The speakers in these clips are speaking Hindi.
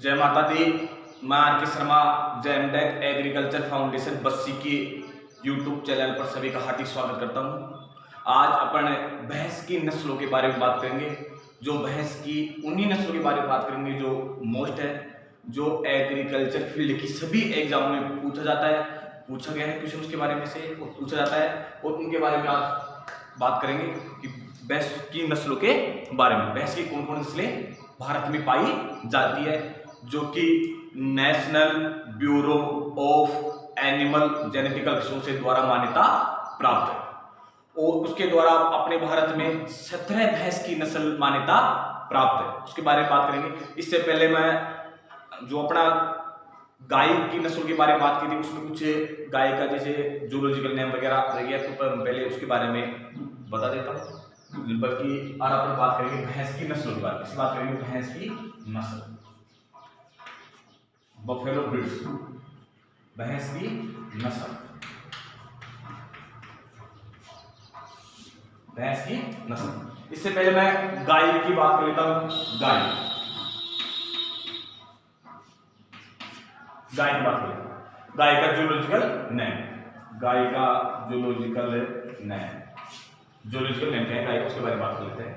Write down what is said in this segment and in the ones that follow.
जय माता दी। मैं आर के शर्मा जैमडेक एग्रीकल्चर फाउंडेशन बस्सी के यूट्यूब चैनल पर सभी का हार्दिक स्वागत करता हूं। आज अपन भैंस की नस्लों के बारे में बात करेंगे। जो भैंस की उन्हीं नस्लों के बारे में बात करेंगे जो मोस्ट है, जो एग्रीकल्चर फील्ड की सभी एग्जाम में पूछा जाता है, पूछा गया है क्वेश्चन उसके बारे में से और पूछा जाता है, और उनके बारे में आज बात करेंगे कि भैंस की नस्लों के बारे में। भैंस की कौन कौन नस्लें भारत में पाई जाती है, जो कि national bureau of animal genetical resources द्वारा मान्यता प्राप्त है, और उसके द्वारा अपने भारत में 17 भैंस की नस्ल मान्यता प्राप्त है। उसके बारे में बात करेंगे। इससे पहले मैं जो अपना गाय की नस्ल के बारे में बात की थी, उसमें कुछ गाय का जैसे जूलॉजिकल नेम वगैरह रह गया, तो पहले उसके बारे में बता देता हूँ। बल्कि आज अपन बात करेंगे भैंस की नस्लों के बारे में। बात करेंगे भैंस की नस्ल, बफेलो ब्रीड्स, भैंस की नस्ल, भैंस की नस्ल। इससे पहले मैं गाय की बात कर लेता हूं। गाय की बात करें। गाय का जूलॉजिकल नेम, गाय का जूलॉजिकल नेम, जूलॉजिकल नेम क्या है गाय का, उसके बारे में बात कर लेते हैं।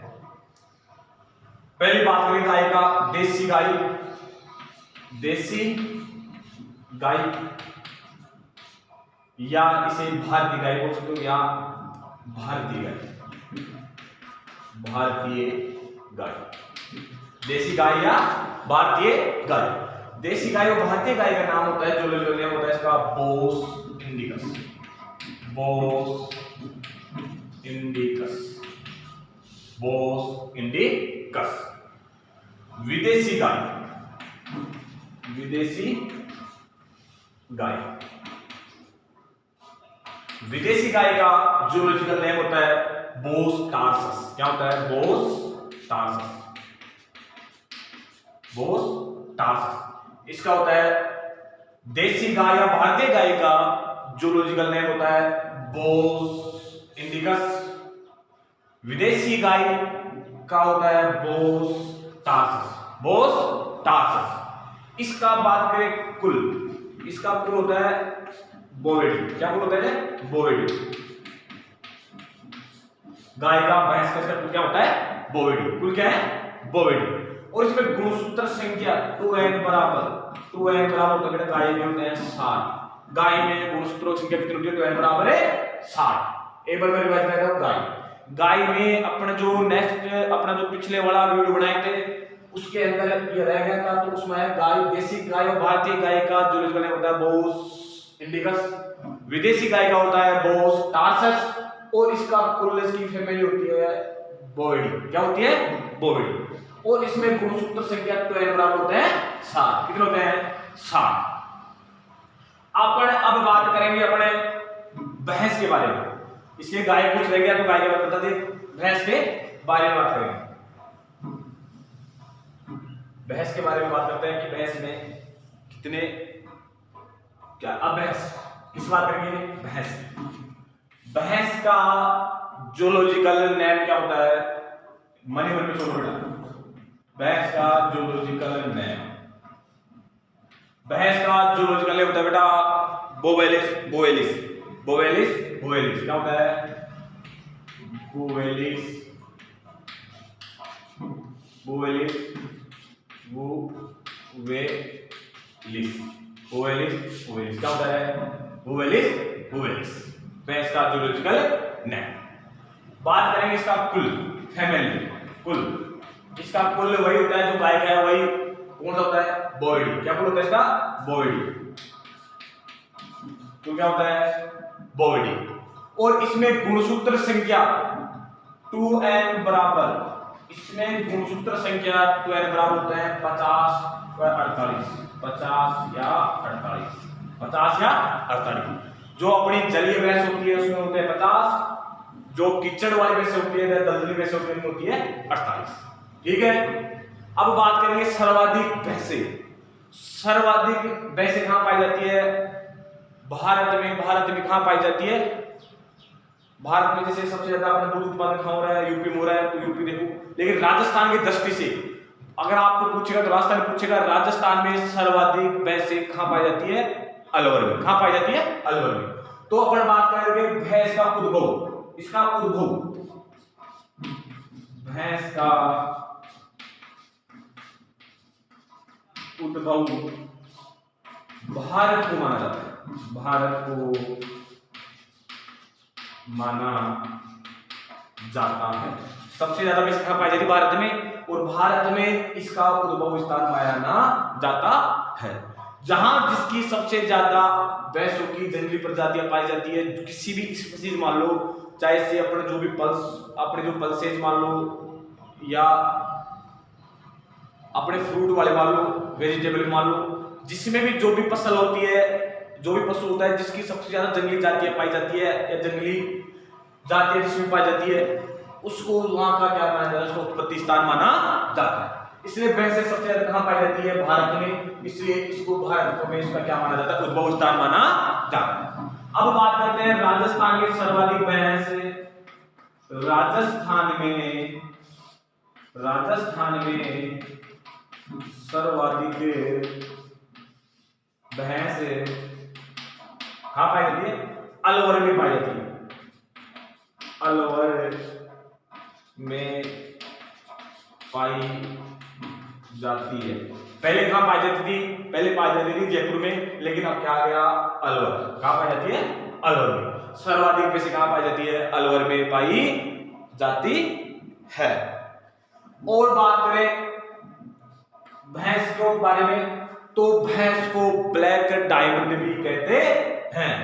पहली बात करें गाय का, देसी गाय, देसी गाय या इसे भारतीय गाय बोल सकते हो, या भारतीय गाय, भारतीय गाय, देसी गाय या भारतीय गाय। देसी गाय और भारतीय गाय का नाम होता है, जो नेम होता है इसका Bose indicus, Bose indicus, Bose indicus. विदेशी गाय, विदेशी गाय, विदेशी गाय का जूलॉजिकल नेम होता है बोस टार्सस। क्या होता है? Bose tarsus, Bose tarsus. इसका होता है देसी गाय या भारतीय गाय का जूलॉजिकल नेम होता है बोस इंडिकस। विदेशी गाय का होता है बोस टार्सस, बोस टार्सस। इसका बात करें कुल, इसका कुल होता है बोविडी। क्या कुल होता है? बोविडी। गाय का, भैंस का कुल क्या होता है? बोविडी। कुल क्या है? बोविडी। और इसमें गुणसूत्र संख्या 2n बराबर होता है। गाय में होते हैं 60। गाय में गुणसूत्रों की संख्या कितनी होती है? 2n बराबर है 60। एक बार मैं रिवाइज कर रहा हूं। गाय में अपना जो नेक्स्ट अपना जो पिछले वाला वीडियो बनाए थे उसके अंदर ये रह गया था, तो उसमें गाय, देसी गाय और भारतीय गाय का जूलॉजिकल नेम होता है बोस इंडिकस। विदेशी गाय का होता है बोस टार्सस, और इसका कुल इसकी फैमिली होती है बोविडी। क्या होती है? बोविडी। और इसमें गुणसूत्र संख्या 2n बराबर होते हैं 60। कितने होते हैं? 60। अपन अब बात करेंगे अपने भैंस के बारे में। इसलिए गाय कुछ रह गया तो गाय के बारे में बता दे, भैंस के बारे में बात करेंगे। भैंस के बारे में बात करते हैं कि भैंस में कितने क्या। अब भैंस किस बात करेंगे? भैंस, भैंस का जूलॉजिकल नेम क्या होता है? मनी में छोड़ बेटा। भैंस का जूलॉजिकल नेम, भैंस का जूलॉजिकल नेम होता है बेटा बोवेलिस, बोवेलिस, बोवेलिस, बोवेलिस। क्या होता है? बोवेलिस, बोवेलिस, बोवेलिस, बोवेलिस, बोवेलिस। क्या होता है? बोवेलिस, बोवेलिस। भैंस का जूलॉजिकल नेम। बात करेंगे इसका कुल, फैमिली, कुल। इसका कुल वही होता है जो गाय का है, वही कौन सा होता है? बोविडी। क्या कुल होता है इसका? बोविडी। तो क्या होता है? बोविडी। और इसमें गुणसूत्र संख्या 2n बराबर, इसमें गुणसूत्र संख्या 2n बराबर होते हैं 50 या 48, 50 या 48, 50 या 48। जो अपनी जलीय भैंस होती है उसमें होते हैं 50, जो कीचड़ वाली भैंस होती है, दलदली भैंस होती है 48। ठीक है। अब बात करेंगे सर्वाधिक भैंसें। सर्वाधिक भैंसें कहां पाई जाती है? भारत में। भारत में कहां पाई जाती है? भारत में जैसे सबसे ज्यादा अपना दूध उत्पादन कहां हो रहा है? यूपी में हो रहा है, तो यूपी देखो। लेकिन राजस्थान की दृष्टि से अगर आपको पूछेगा तो राजस्थान में पूछेगा राजस्थान में सर्वाधिक भैंसें कहां पाई जाती है? अलवर में। कहां पाई जाती है? अलवर में। तो अपन बात करेंगे भैंस का उद्भव। इसका उद्भव, भैंस का उद्भव भारत को माना जाता है। भारत को माना जाता है। सबसे ज्यादा भैंस कहां पाई जाती है? भारत में। और भारत में इसका उद्भव स्थान माना जाता है। जहां जिसकी सबसे ज्यादा भैंसों की जंगली प्रजातियां पाई जाती है, किसी भी स्पीशीज मान लो, चाहे से अपने जो भी अपने जो पल्सेज मान लो, या अपने फ्रूट वाले मान लो, वेजिटेबल मान लो, जिसमें भी जो भी फसल होती है, जो भी पशु होता है जिसकी सबसे ज्यादा जंगली जातियां पाई जाती है या जंगली जातियां जिसमें पाई जाती है, उसको वहां का क्या माना जाता है? उसको उत्पत्ति स्थान माना जाता है। इसलिए भैंसें सबसे ज्यादा कहां पाई जाती है? भारत में। इसलिए इसको भारत में इसका क्या माना जाता है? उद्भव स्थान माना जाता है। अब बात करते हैं राजस्थान में सर्वाधिक भैंस। राजस्थान में सर्वाधिक भैंस कहां पाई जाती है? अलवर में पाई जाती है। अलवर में पाई जाती है। पहले कहां पाई जाती थी? पहले पाई जाती थी जयपुर में, लेकिन अब क्या आ गया? अलवर। कहां पाई जाती है? अलवर में। सर्वाधिक भैंसें कहां पाई जाती है? अलवर में पाई जाती है। और बात करें भैंस के बारे में, तो भैंस को ब्लैक डायमंड भी कहते हैं।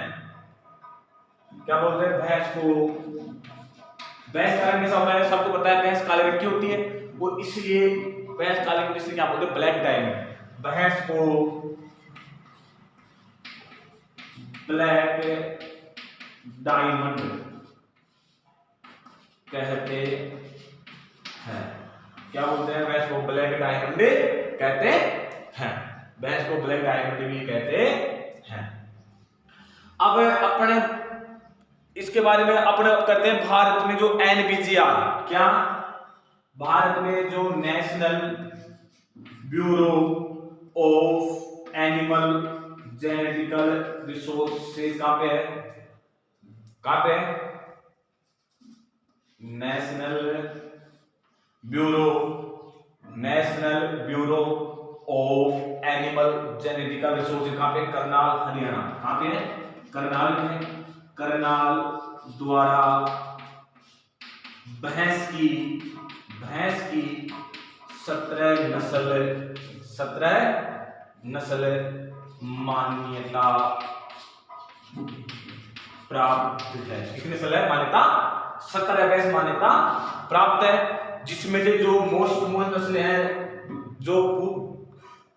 क्या बोलते हैं? भैंस का रंग कैसा होता है? सबको पता है भैंस काले रंग की होती है, और इसलिए भैंस काले रंग इसलिए क्या बोलते हैं? Black diamond. भैंस को ब्लैक डायमंड कहते हैं। क्या बोलते हैं? भैंस को ब्लैक डायमंड कहते हैं। भैंस को ब्लैक डायमंड भी कहते हैं। अब अपने इसके बारे में अपने करते हैं भारत में जो NBGR, क्या? भारत में जो national bureau of animal genetical resources कहां पे है? कहां पे है? National bureau of animal genetical resources कहां पे? करनाल, हरियाणा। कहां पे है? करनाल में है। करनाल द्वारा भैंस की 17 नस्ल मान्यता प्राप्त है। कितनी नस्ल है? मान्यता 17 भैंस मान्यता प्राप्त है, जिसमें से जो मोस्ट नस्लें हैं, जो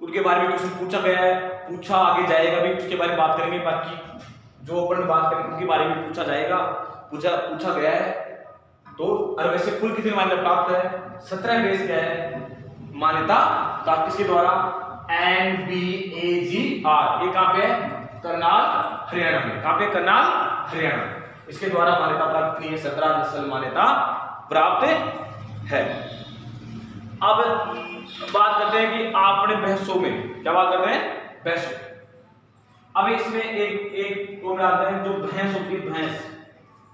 उनके बारे में क्वेश्चन पूछा गया है, पूछा आगे जाएगा भी, उसके बारे में बात करेंगे। बाकी जो अपन बात करेंगे उनके बारे में पूछा जाएगा, पूछा गया है। तो और वैसे कुल कितनी मान्यता प्राप्त है? 17 भैंस क्या है मान्यता प्राप्त? किसके द्वारा? NBAGR। ये कहां पे है? करनाल, हरियाणा में। कहां पे? करनाल, हरियाणा। इसके द्वारा मान्यता प्राप्त की है। 17 नस्ल मान्यता प्राप्त है। अब बात करते हैं कि आपने भैंसों में क्या बात करते हैं? भैंसों। अब इसमें एक टर्म आता है जो भैंस होती है। भैंस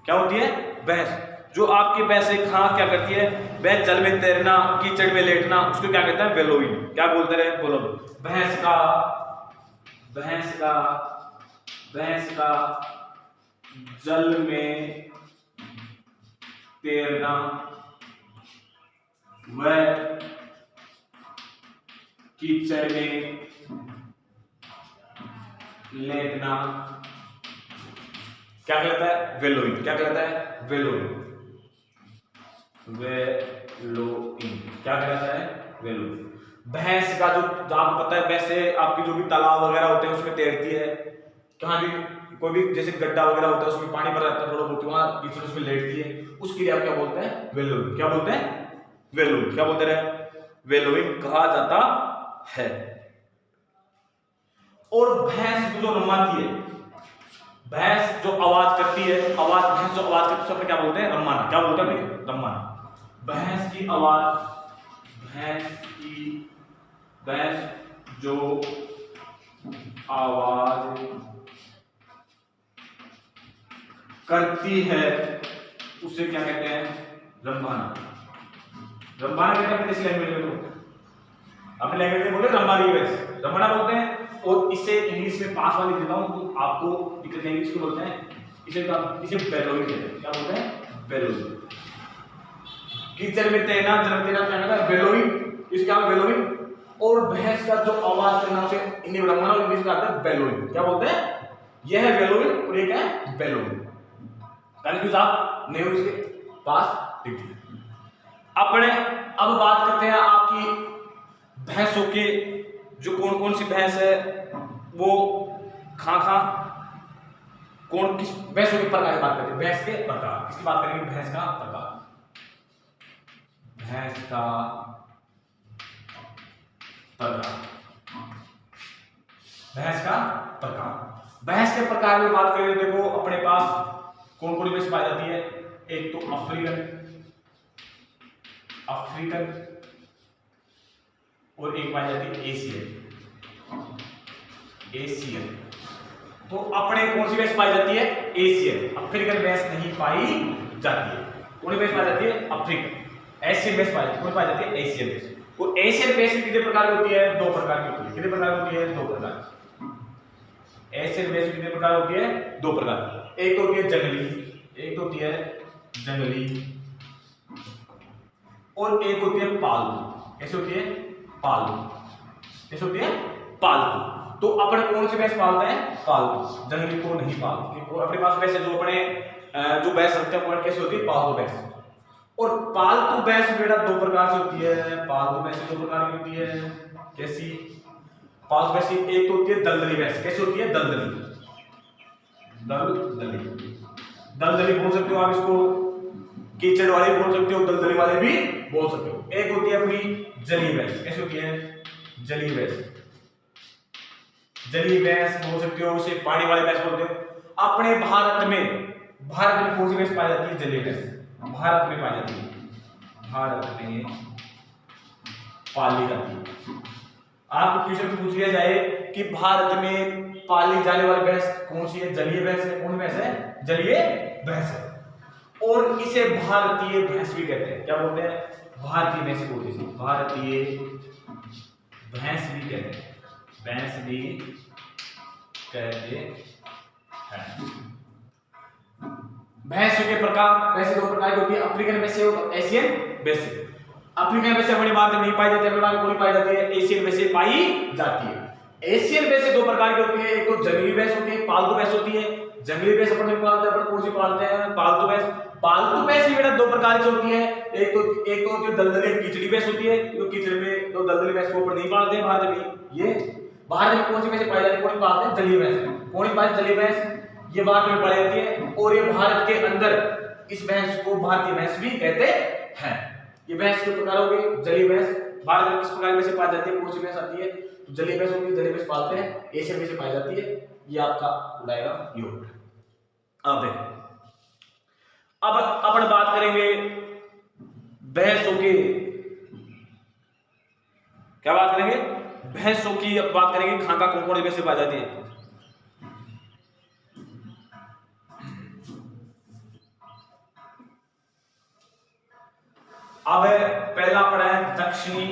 क्या होती है? भैंस। जो आपकी भैंस क्या करती है? भैंस जल में तैरना, कीचड़ में लेटना, उसको क्या कहते हैं? वेलोइंग। क्या बोलते रहे? बोलो। भैंस का जल में तैरना व कीचड़ में लेटना क्या कहलाता है? वेलोइंग। क्या कहलाता है? वेलोइंग। क्या कहलाता है? वेलोइंग। भैंस का जो आपको पता है, भैंसे आपकी जो भी तालाब वगैरह होते हैं उसमें तैरती है। कहां भी कोई भी जैसे गड्ढा वगैरह होता है उसमें पानी भरा रहता है थोड़ा बहुत, वहां बीच में उसमें लेटती है। उसके लिए आप क्या बोलते हैं? वेलोइंग। क्या बोलते हैं? वेलोइंग। क्या बोलते रहे? वेलोइंग कहा जाता है। और भैंस जो रमाती है, भैंस जो आवाज करती है, भैंस जो आवाज करती है क्या बोलते हैं? रमाना। क्या बोलते हैं? रमाना। भैंस की आवाज भैंस जो आवाज करती है उसे क्या कहते हैं? रंभाना। रंभाना कहते हैं अपने देसी लैंग्वेज में, अपने लैंग्वेज में बोले रंभानी भैंस, रंभाना बोलते हैं। और इसे इंग्लिश में पास वाली देता हूं तो आपको दिक्कत नहीं, इसको बोलते हैं इसे बेलोइन कहते हैं। क्या बोलते हैं? बेलोइन। कीचड़ में तैनात क्या कहता है? बेलोइन। इसका क्या बेलोइन। और भैंस का जो आवाज करना उसे हिंदी में रंभाना और इंग्लिश में आता है बेलोइन। क्या बोलते हैं? यह है बेलोइन और ये क्या है? बेलोइन। कंफ्यूज आप नहीं हो, इसके पास लिख दिया। अपने अब बात करते हैं आपकी भैंसों के, जो कौन कौन सी भैंस है वो कौन किस भैंसों के प्रकार की बात करते हैं? भैंस के प्रकार किसकी बात करेंगे? भैंस का प्रकार। भैंस का प्रकार। भैंस का प्रकार। भैंस के प्रकार में बात करें तो देखो अपने पास कौन कौन भैंस पाई जाती है? एक तो अफ्रीकन और एक पाई जाती है एशियन। तो अपने कौन सी भैंस पाई जाती है? एशियन। अफ्रीकन भैंस नहीं पाई जाती है। कौन भैंस पाई जाती है? अफ्रीकन। एशियन भैंस पाई जाती है एशियन भैंस। और एशियन भैंस कितने प्रकार की होती है? 2 प्रकार की होती है। कितने प्रकार की होती है? 2 प्रकार। एशियन भैंस कितने प्रकार होती है? 2 प्रकार। एक तो होती है जंगली, और एक होती है पालतू। कैसे होती है? पालतू। कैसे होती है? पालतू। तो अपने कौन सी भैंस पालते हैं? पालतू। जंगली को नहीं पालते। अपने पास भैंस जो अपने जो भैंस रखते हैं वो कैसे होती है? पालतू भैंस। और पालतू भैंस बेटा 2 प्रकार से होती है। पालतू भैंस 2 प्रकार की होती है। कैसी पालतू भैंस? एक तो होती है दलदली भैंस। कैसे होती है? दलदली बोल सकते हो आप इसको, कीचड़ वाले बोल सकते हो, दलदली वाले भी बोल सकते हो। एक होती है अपनी जलीय भैंस। कैसे होती है? जलीय भैंस बोल सकते हो, उसे पानी वाले भैंस बोलते हो। अपने भारत में कौन सी भैंस पाई जाती है? जलीय भैंस भारत में पाई जाती है। भारत में पाली जाती है। आपको क्वेश्चन पूछ लिया जाए कि भारत में पाली जाने वाली भैंस कौन सी है? जलीय भैंस है। कौन भैंस है? जलीय भैंस है। और इसे भारतीय भैंस भी कहते हैं। क्या बोलते हैं? भारतीय भैंस बोलते हैं। भारतीय भैंस भी कहते हैं। भैंस भी कहते हैं। भैंसों के प्रकार वैसे 2 प्रकार की होती है, अफ्रीकन भैंस और एशियन भैंस। अफ्रीकन भैंस अपनी बात नहीं पाई जाती है, अपनी बात कोई पाई जाती है। एशियन भैंस पाई जाती है। एशियन भैंस 2 प्रकार की होती है। एक तो जंगली भैंस होती है, पालतू भैंस होती है। जंगली भैंस अपन पालते हैं, अपन कौन सी पालते हैं? पालतू भैंस। पालतू भैंस भी बेटा 2 प्रकार की होती है। एक तो होती है दलदली कीचड़ी भैंस होती है, जो कीचड़ में तो दलदली भैंस को ऊपर नहीं पालते हैं भारत में। ये भारत में कौन सी भैंस पाई जाती है? कौन पालते हैं? जलीय भैंस। कौन पालते हैं? जलीय भैंस। ये भारत में पाई जाती है। और ये भारत के अंदर इस भैंस को भारतीय भैंस भी कहते हैं। ये भैंस के प्रकार हो गए। जलीय भैंस भारत में किस प्रकार की भैंस पाई जाती है? कौन सी भैंस आती है? तो जलीय भैंस होती है, जलीय भैंस पालते हैं। एशियन भैंस पाई जाती है। ये आपका उड़ाएगा योग। अब देखो, अब अपन बात करेंगे भैंसों के, क्या बात करेंगे? भैंसों की अब बात करेंगे। कौन कौन सी भैंसें पाई जाती है? अब पहला पड़ा है दक्षिणी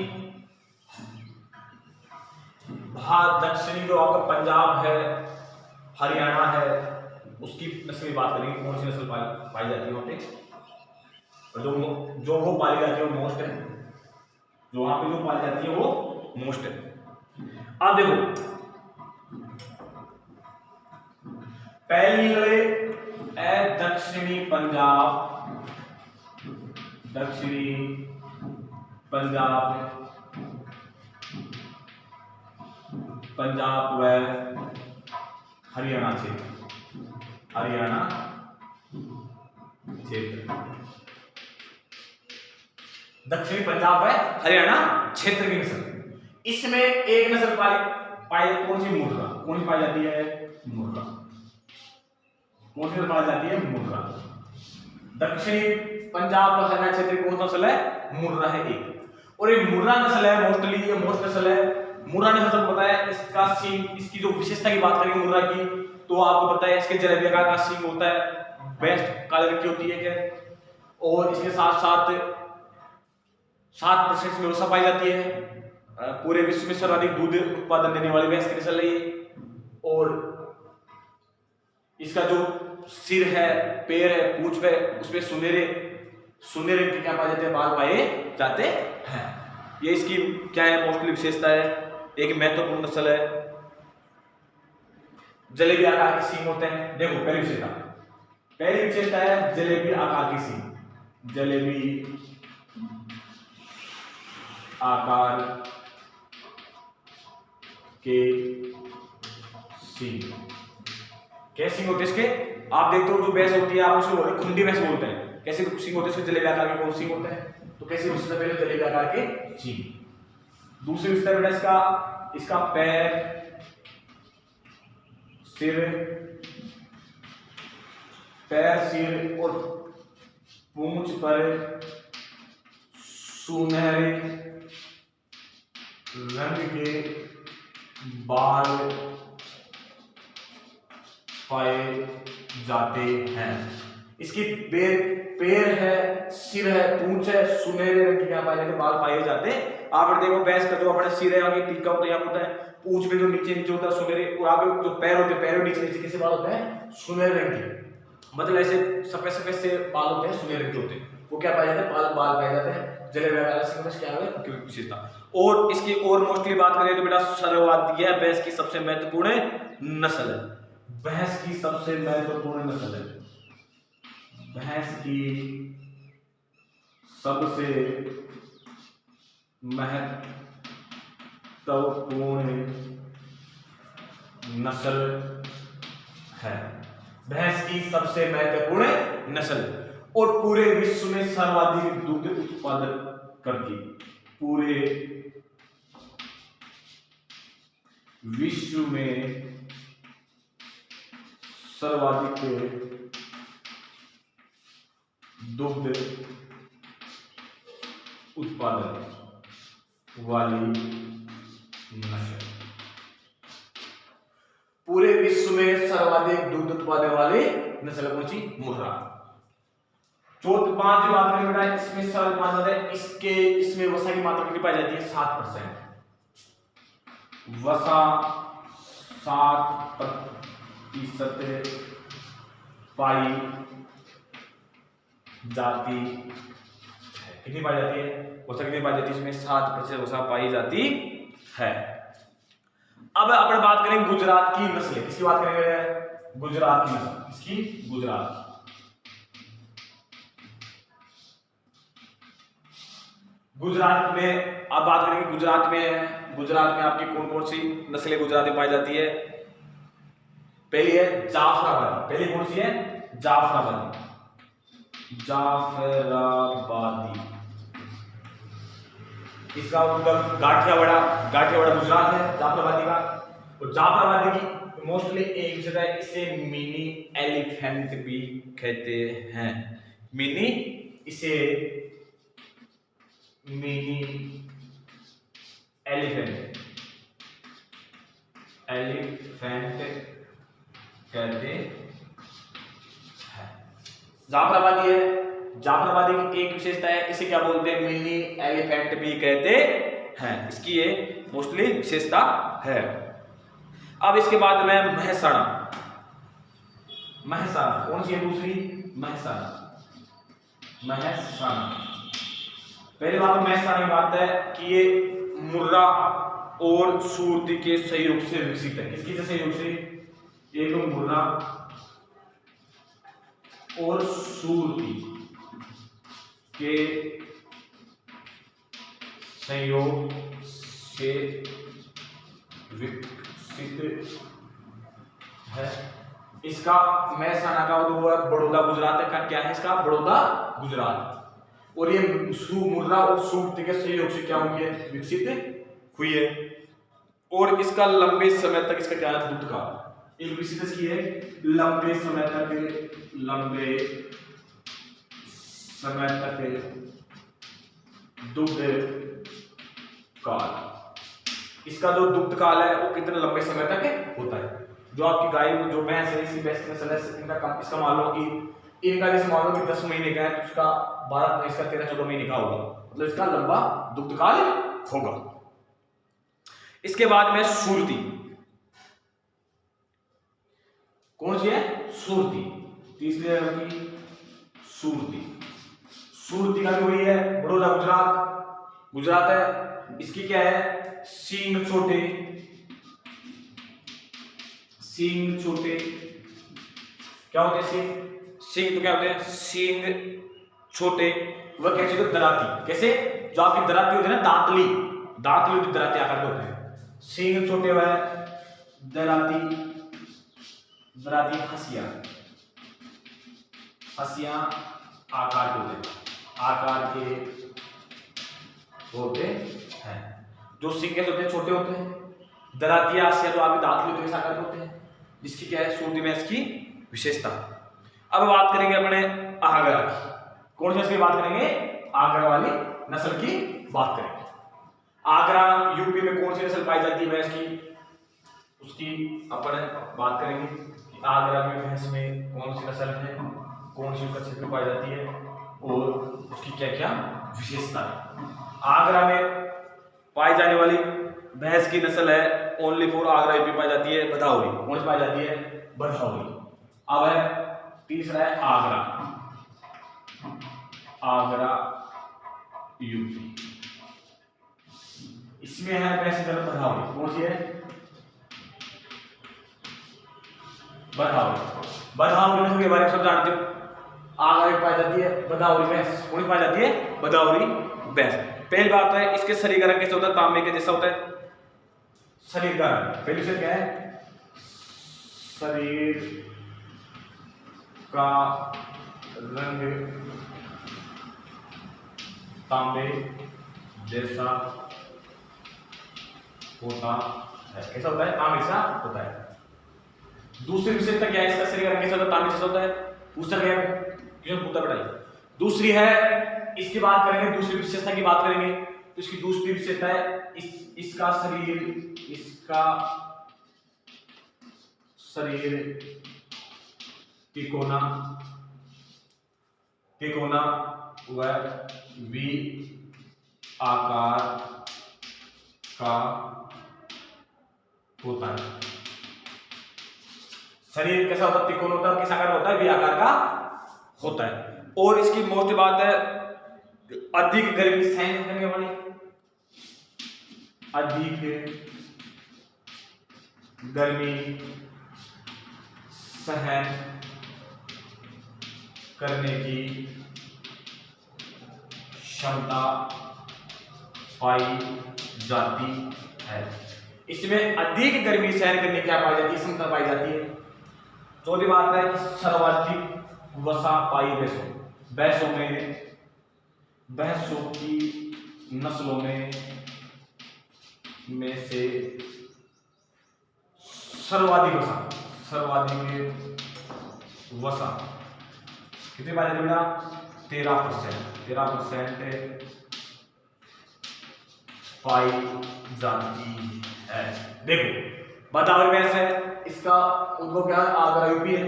जो आपका पंजाब है, हरियाणा है, उसकी नस्ल की बात करेंगे। कौन सी नस्ल पाई जाती है वहां पे? और जो वो पाली जाती है वो मोस्ट है। जो वहां पे जो पाली जाती है वो मोस्ट है। अब देखो, पहली है दक्षिणी पंजाब व हरियाणा क्षेत्र। दक्षिणी पंजाब है हरियाणा क्षेत्र की नस्ल। इसमें एक नस्ल पाई कौन सी? मुर्रा। कौन सी पाई जाती है? मुर्रा। कौन सी पाई जाती है? मुर्रा। दक्षिणी पंजाब और हरियाणा क्षेत्र की कौन सी नस्ल है? मुर्रा है एक। और एक मुर्रा नस्ल है, मोस्टली ये मोस्ट नस्ल है। मुर्रा नस्ल सबको पता है, इसका सींग, इसकी जो विशेषता की बात करेंगे मुर्रा की, तो आपको पता है इसके जलेबी आकार का सींग होता है, बेस्ट काले रंग की होती है क्या, और इसके साथ साथ 7% में वसा पाई जाती है। पूरे विश्व में सर्वाधिक दूध उत्पादन देने वाली भैंस की नस्ल है ये। और इसका जो सिर है, पैर है, पूंछ पे, उसपे सुनहरे सुनहरे के क्या पाए जाते हैं, बाल पाए जाते हैं। ये इसकी क्या है मोस्टली विशेषता है, एक महत्वपूर्ण नस्ल है। जलेबी आकार के सींग होते हैं। देखो पहली विशेषता है जलेबी आकार की सींग। जलेबी आकार के सींग कैसे होते हैं इसके, आप देखते हो जो भैंस होती है, आप उसको बोलते हैं खुंडी भैंस बोलते हैं। कैसे सींग होते हैं इसके, जलेबी आकार के कौन सींग होते हैं, तो कैसे उससे पहले जलेबी आकार के सींग। दूसरी विशेषता बेटा इसका पैर, सिर और पूंछ पर सुनहरे रंग के बाल पाए जाते हैं। इसकी पैर है, सिर है, पूंछ है, सुनहरे रंग के क्या पाए जाते हैं, बाल पाए जाते हैं। आप देखो भैंस का जो अपना सिर है आगे टीका होता है, यहाँ होता है, पूंछ में जो नीचे होता है सुनहरे, और आगे जो पैर होते हैं, पैरों नीचे कैसे बाल होते हैं, सुनहरे रंग के, मतलब ऐसे सफेद से बाल होते हैं, सुनहरे रंग के होते हैं, वो क्या पाए जाते हैं, बाल पाए जाते हैं। जलेबी आकार सींग में क्या है विशेषता। और इसकी और मोस्टली बात करें तो बेटा सर्वाधिक है भैंस की सबसे महत्वपूर्ण नस्ल है। भैंस की सबसे महत्वपूर्ण नस्ल है, भैंस की सबसे महत्वपूर्ण नस्ल है, भैंस की सबसे महत्वपूर्ण नस्ल, और पूरे विश्व में सर्वाधिक दूध उत्पादन करती, पूरे विश्व में सर्वाधिक दुग्ध उत्पादन वाली नस्ल, पूरे विश्व में सर्वाधिक दूध उत्पादन वाली नस्ल कौन सी, मुर्रा। चौथी पांचवी बात करें बेटा, इसमें सरल माना जाता है, इसमें वसा की मात्रा कितनी पाई जाती है, 7%। वसा 7% पाई जाती है। कितनी पाई जाती है, वसा कितनी पाई जाती है, इसमें 7% वसा पाई जाती है। अब अपन बात करेंगे गुजरात की नस्ल, किसकी बात करेंगे, गुजरात की नस्ल, किसकी, गुजरात। गुजरात में आप बात करेंगे, गुजरात में आपकी कौन कौन सी नस्लें गुजरात में पाई जाती है। पहली है जाफराबादी, पहली कौन सी है, जाफराबादी। इसका उद्गम गाठियावाड़ा गुजरात है, जाफराबादी का। और जाफराबादी की मोस्टली एक जगह है, इसे मिनी एलिफेंट भी कहते हैं, इसे मिनी एलिफेंट कहते हैं। जाफराबादी की एक विशेषता है, इसे क्या बोलते हैं, मिनी एलिफेंट भी कहते हैं, इसकी ये मोस्टली विशेषता है। अब इसके बाद में महसाणा कौन सी है, दूसरी महसाणा। पहली बात तो महसाणा की बात है कि ये मुर्रा और सूरती के सहयोग से विकसित है। किसकी सहयोग से, ये तो मुर्रा और सूरती के संयोग से विकसित है। इसका महसाणा का वो बड़ौदा गुजरात का क्या है, इसका बड़ौदा गुजरात। और ये मुर्रा और सूरती के सहयोग से क्या हुई है, विकसित हुई है। और इसका लंबे समय तक इसका क्या है, दूध का एक विशेषता की है, लंबे समय तक दुग्ध काल। इसका जो दुग्ध काल है वो कितने लंबे समय तक होता है। जो आपकी गाय जो भैंस है, इसी भैंस की नस्ल है, इनका इसका मान लो कि इनका जैसे मान लो कि 10 महीने का है तो इसका 12 इसका 13-14 महीने का होगा, मतलब इसका लंबा दुग्ध काल होगा। इसके बाद में सुरती। कौन सी है? सुरती। तीसरी है आपकी सुरती। सुरती का भी वही है, बड़ौदा गुजरात है। इसकी क्या है? सींग छोटे क्या होते हैं? सींग तो क्या होते हैं? सींग छोटे। वह कैसे होते? दराती। कैसे? जो आपकी दराती होती है ना, दांतली होती, दराती आकार के होते हैं। सींग छोटे वह दराती हंसिया आकार के होते हैं। जो सींग कैसे होते हैं? छोटे होते हैं। दरातिया हंसिया जो आपके दांतली होते हैं, आकार के होते हैं, जिसकी क्या है? सुरती भैंस की विशेषता। अब बात करेंगे अपने आगरा की। कौन सी नस्ल की बात करेंगे? आगरा वाली नस्ल की बात करेंगे। आगरा यूपी में कौन सी नस्ल पाई जाती है भैंस की? उसकी अपन बात करेंगे कि आगरा में भैंस में कौन सी नस्ल है, कौन सी नस्ल पाई जाती है और उसकी क्या क्या विशेषता है। आगरा में पाई जाने वाली भैंस की नस्ल है, ओनली फॉर आगरा यूपी पाई जाती है, भदौरी। कौन सी पाई जाती है? भदौरी। अब है तीसरा है आगरा यूपी। इसमें है भैंस की नस्ल भदौरी। कौन सी है? भदौरी नस्ल के बारे में सब जानते हो। आगरा में पाई जाती है भदौरी भैंस। कौन सी पाई जाती है? भदौरी भैंस। पहली बात है, इसके शरीर का रंग कैसा होता है? तांबे के जैसा होता है शरीर का रंग। पहली से क्या है? शरीर का रंग तांबे जैसा होता है। कैसा होता है? तांबे जैसा होता है। दूसरी विशेषता क्या है? इसका शरीर का रंग कैसा होता है? तांबे जैसा होता है। पूछा गया क्यों पूछा बताइए। दूसरी है, इसकी बात करेंगे, दूसरी विशेषता की बात करेंगे तो इसकी दूसरी विशेषता है इसका शरीर तिकोना व वी आकार का होता है। शरीर कैसा होता है? त्रिकोण होता है। किस आकार का होता है? वी आकार का होता है। और इसकी मोस्ट बात है, अधिक गर्मी सहन करने वाली, अधिक गर्मी सहन करने की क्षमता पाई जाती है। इसमें अधिक गर्मी सहन करने की क्या पाई जाती है? क्षमता पाई जाती है। चौथी बात है, सर्वाधिक वसा पाई भैंसों की नस्लों में से सर्वाधिक वसा कितनी पाई जाती है? 13% पाई जाती है। देखो भदौरी भैंस है, इसका उद्भव क्या है? आगरा यूपी है।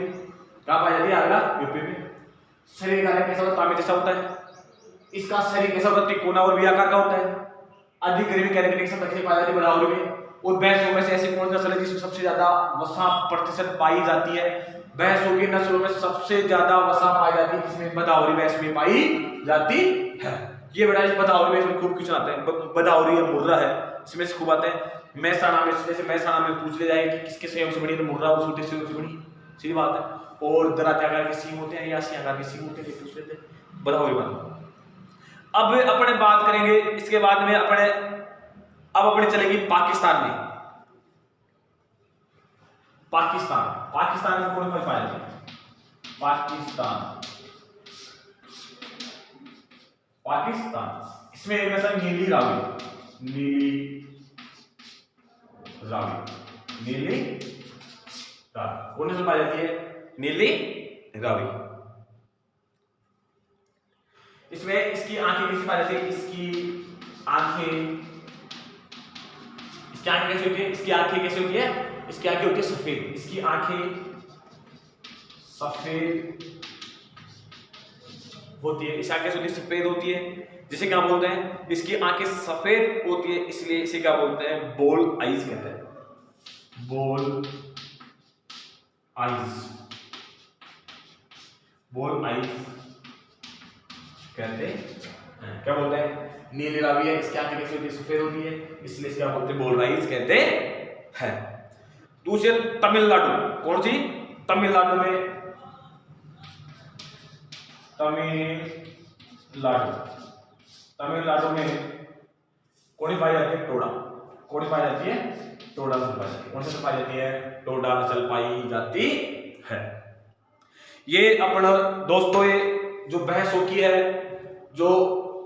कहाँ पाई जाती है? आगरा यूपी में। शरीर का रंग कैसा होता है? तांबे जैसा होता है। इसका शरीर कैसा होता है? त्रिकोणा और वी आकार का होता है। अधिक गर्मी कहने की क्षमता पाई जाती है भदौरी में। और भैंसों में से ऐसी कौन सी नस्ल है जिसमें सबसे ज्यादा वसा प्रतिशत पाई जाती है? भैंसों की नस्लों में सबसे ज्यादा वसा पाई जाती है जिसमें भदौरी भैंस में पाई जाती है। ये बड़ा इस भदौरी भैंस में खूब क्वेश्चन आते हैं। भदौरी या मुर्रा है, इसमें से खूब आते हैं। महसाणा में, जैसे महसाणा में पूछ ले जाए कि किसके सहयोग से बनी, तो मुर्रा उस उद्देश्य से बनी, सीधी बात है। और दराती आकार के सींग होते हैं या सी आकार के सींग होते हैं, पूछ लेते हैं। भदौरी बात। अब अपने बात करेंगे इसके बाद में अपने चलेगी पाकिस्तान में। पाकिस्तान में कौन कौन पाया जाता है? पाकिस्तान इसमें एक नस्ल नीली रावी। कौन नस्ल पाई जाती है? नीली रावी। इसमें इसकी आंखें कैसी पाई जाती है, इसकी आंखें कैसी होती है, इसकी आंखें कैसी होती है, इसकी आंखें होती है सफेद, इसकी आंखें सफेद होती है, इसकी आंखें होती है सफेद होती है, जिसे क्या बोलते हैं, इसकी आंखें सफेद होती है इसलिए इसे क्या बोलते हैं, बोल आइज कहते हैं, बोल आइज, बोल आइज कहते हैं। क्या बोलते हैं, नील गुलाबी है, इसकी आंखें कैसी होती है, सफेद होती है, इसलिए इसका बोलते हैं बोल आइज कहते हैं। दूसरे तमिलनाडु, कौन सी, तमिलनाडु में, तमिलनाडु में कौन पाई जाती है, टोडा, कौन पाई जाती है, टोडा नस्ल पाई जाती है, कौन सी पाई जाती है, टोडा नस्ल पाई जाती है। ये अपना दोस्तों ये जो भैंस होती है, जो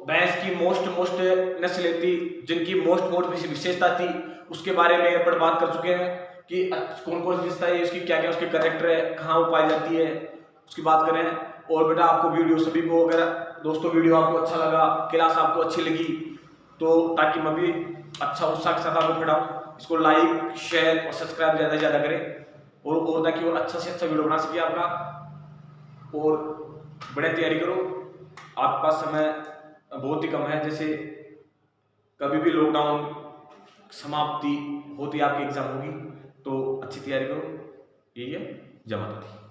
भैंस की मोस्ट नस्लें थी, जिनकी मोस्ट विशेषता थी, उसके बारे में अपन बात कर चुके हैं कि कौन कौन सी विशेषता है इसकी, क्या क्या उसके कैरेक्टर है, कहाँ वो पाई जाती है, उसकी बात करें। और बेटा आपको वीडियो सभी को, अगर दोस्तों वीडियो आपको अच्छा लगा, क्लास आपको अच्छी लगी, तो ताकि मैं भी अच्छा उत्साह के साथ आपको पढ़ाऊँ, इसको लाइक शेयर और सब्सक्राइब ज़्यादा से ज़्यादा करें, और ताकि और अच्छा से अच्छा वीडियो बना सके आपका, और बड़े तैयारी करो। आपके पास समय बहुत ही कम है, जैसे कभी भी लॉकडाउन समाप्ति होती आपकी एग्जाम होगी, तो अच्छी तैयारी करो। यही है, जय माता दी।